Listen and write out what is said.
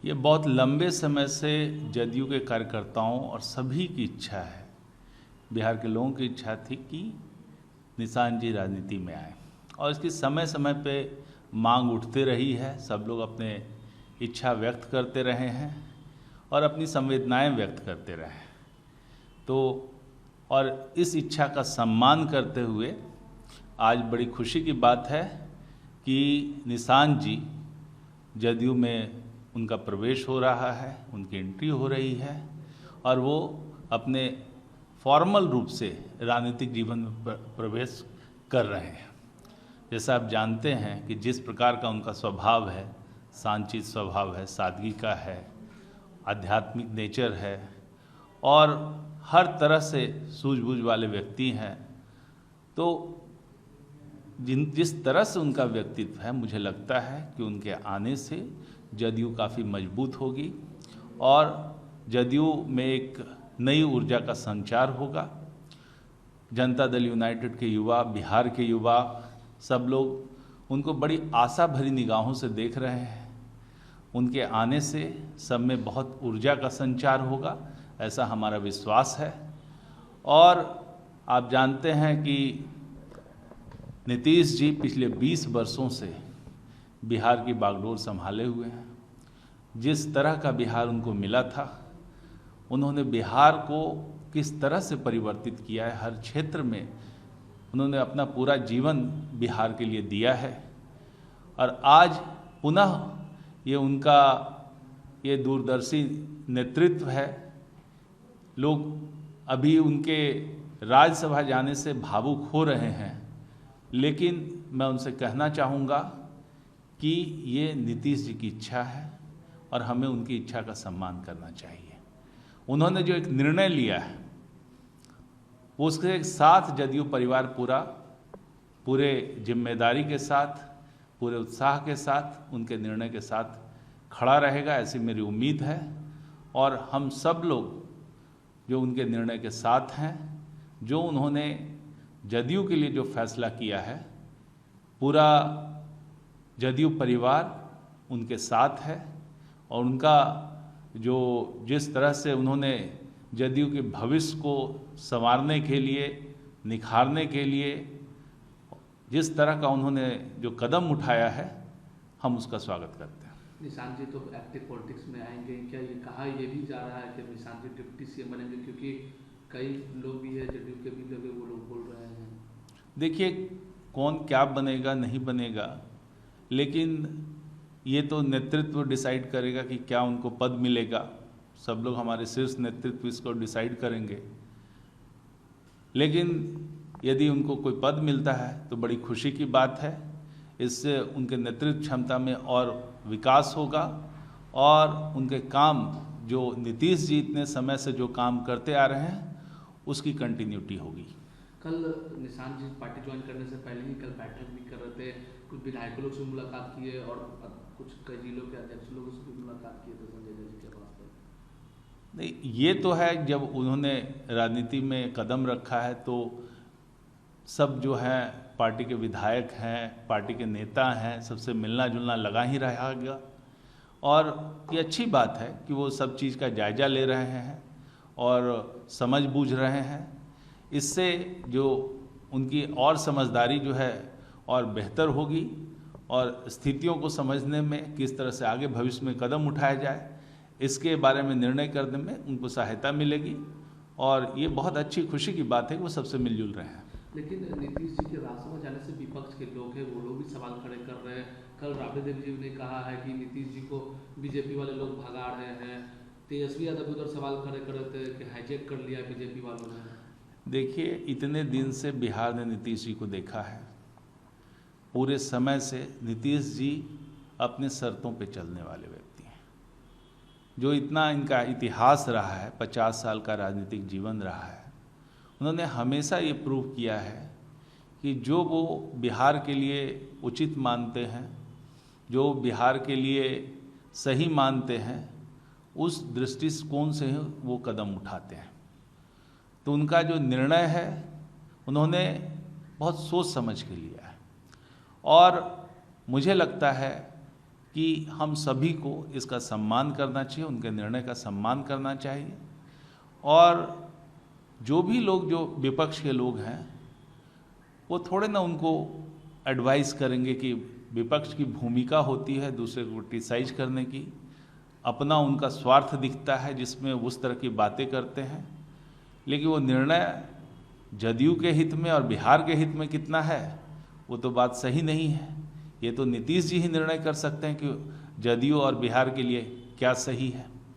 ये बहुत लंबे समय से जदयू के कार्यकर्ताओं और सभी की इच्छा है, बिहार के लोगों की इच्छा थी कि निशान जी राजनीति में आए और इसकी समय समय पे मांग उठते रही है। सब लोग अपने इच्छा व्यक्त करते रहे हैं और अपनी संवेदनाएं व्यक्त करते रहे हैं। तो और इस इच्छा का सम्मान करते हुए आज बड़ी खुशी की बात है कि निशान जी जदयू में उनका प्रवेश हो रहा है, उनकी एंट्री हो रही है और वो अपने फॉर्मल रूप से राजनीतिक जीवन में प्रवेश कर रहे हैं। जैसा आप जानते हैं कि जिस प्रकार का उनका स्वभाव है, शांतचित स्वभाव है, सादगी का है, आध्यात्मिक नेचर है और हर तरह से सूझबूझ वाले व्यक्ति हैं। तो जिस तरह से उनका व्यक्तित्व है, मुझे लगता है कि उनके आने से जदयू काफ़ी मजबूत होगी और जदयू में एक नई ऊर्जा का संचार होगा। जनता दल यूनाइटेड के युवा, बिहार के युवा, सब लोग उनको बड़ी आशा भरी निगाहों से देख रहे हैं। उनके आने से सब में बहुत ऊर्जा का संचार होगा, ऐसा हमारा विश्वास है। और आप जानते हैं कि नीतीश जी पिछले 20 वर्षों से बिहार की बागडोर संभाले हुए हैं। जिस तरह का बिहार उनको मिला था, उन्होंने बिहार को किस तरह से परिवर्तित किया है, हर क्षेत्र में उन्होंने अपना पूरा जीवन बिहार के लिए दिया है। और आज पुनः ये उनका ये दूरदर्शी नेतृत्व है। लोग अभी उनके राज्यसभा जाने से भावुक हो रहे हैं, लेकिन मैं उनसे कहना चाहूँगा कि ये नीतीश जी की इच्छा है और हमें उनकी इच्छा का सम्मान करना चाहिए। उन्होंने जो एक निर्णय लिया है, वो उसके साथ जदयू परिवार पूरे जिम्मेदारी के साथ, पूरे उत्साह के साथ, उनके निर्णय के साथ खड़ा रहेगा, ऐसी मेरी उम्मीद है। और हम सब लोग जो उनके निर्णय के साथ हैं, जो उन्होंने जदयू के लिए जो फैसला किया है, पूरा जदयू परिवार उनके साथ है। और उनका जो जिस तरह से उन्होंने जदयू के भविष्य को संवारने के लिए, निखारने के लिए जिस तरह का उन्होंने जो कदम उठाया है, हम उसका स्वागत करते हैं। निशान जी तो एक्टिव पॉलिटिक्स में आएंगे, क्या ये कहा ये भी जा रहा है कि निशान जी डिप्टी सीएम बनेंगे? क्योंकि कई लोग भी है जदयू के भी लोग, वो लोग बोल रहे हैं। देखिए, कौन क्या बनेगा नहीं बनेगा, लेकिन ये तो नेतृत्व डिसाइड करेगा कि क्या उनको पद मिलेगा। सब लोग, हमारे शीर्ष नेतृत्व इसको डिसाइड करेंगे। लेकिन यदि उनको कोई पद मिलता है तो बड़ी खुशी की बात है। इससे उनके नेतृत्व क्षमता में और विकास होगा और उनके काम, जो नीतीश जी इतने समय से जो काम करते आ रहे हैं, उसकी कंटिन्यूटी होगी। कल निशान जी पार्टी ज्वाइन करने से पहले ही कल बैठक भी कर रहे थे, कुछ विधायकों लोग से मुलाकात किए और कुछ कई जिलों के अध्यक्ष लोगों से भी मुलाकात किए थे संजय जी के पास पर। नहीं, ये तो है, जब उन्होंने राजनीति में कदम रखा है तो सब जो है पार्टी के विधायक हैं, पार्टी के नेता हैं, सबसे मिलना जुलना लगा ही रहेगा। और ये अच्छी बात है कि वो सब चीज़ का जायजा ले रहे हैं और समझ बूझ रहे हैं। इससे जो उनकी और समझदारी जो है और बेहतर होगी और स्थितियों को समझने में, किस तरह से आगे भविष्य में कदम उठाया जाए, इसके बारे में निर्णय करने में उनको सहायता मिलेगी। और ये बहुत अच्छी खुशी की बात है कि वो सबसे मिलजुल रहे हैं। लेकिन नीतीश जी के राज्यसभा जाने से विपक्ष के लोग हैं, वो लोग भी सवाल खड़े कर रहे हैं। कल राबड़ी देवी जी ने कहा है कि नीतीश जी को बीजेपी वाले लोग भगा रहे हैं। तेजस्वी यादव उधर सवाल खड़े कर रहे थे कि हाईजैक कर लिया बीजेपी वालों ने। देखिए, इतने दिन से बिहार ने नीतीश जी को देखा है। पूरे समय से नीतीश जी अपने शर्तों पे चलने वाले व्यक्ति हैं। जो इतना इनका इतिहास रहा है, 50 साल का राजनीतिक जीवन रहा है, उन्होंने हमेशा ये प्रूव किया है कि जो वो बिहार के लिए उचित मानते हैं, जो बिहार के लिए सही मानते हैं, उस दृष्टिकोण से ही वो कदम उठाते हैं। तो उनका जो निर्णय है, उन्होंने बहुत सोच समझ के लिया है। और मुझे लगता है कि हम सभी को इसका सम्मान करना चाहिए, उनके निर्णय का सम्मान करना चाहिए। और जो भी लोग जो विपक्ष के लोग हैं वो थोड़े ना उनको एडवाइस करेंगे कि विपक्ष की भूमिका होती है दूसरे को क्रिटिसाइज करने की, अपना उनका स्वार्थ दिखता है जिसमें उस तरह की बातें करते हैं, लेकिन वो निर्णय जदयू के हित में और बिहार के हित में कितना है वो तो बात सही नहीं है। ये तो नीतीश जी ही निर्णय कर सकते हैं कि जदयू और बिहार के लिए क्या सही है।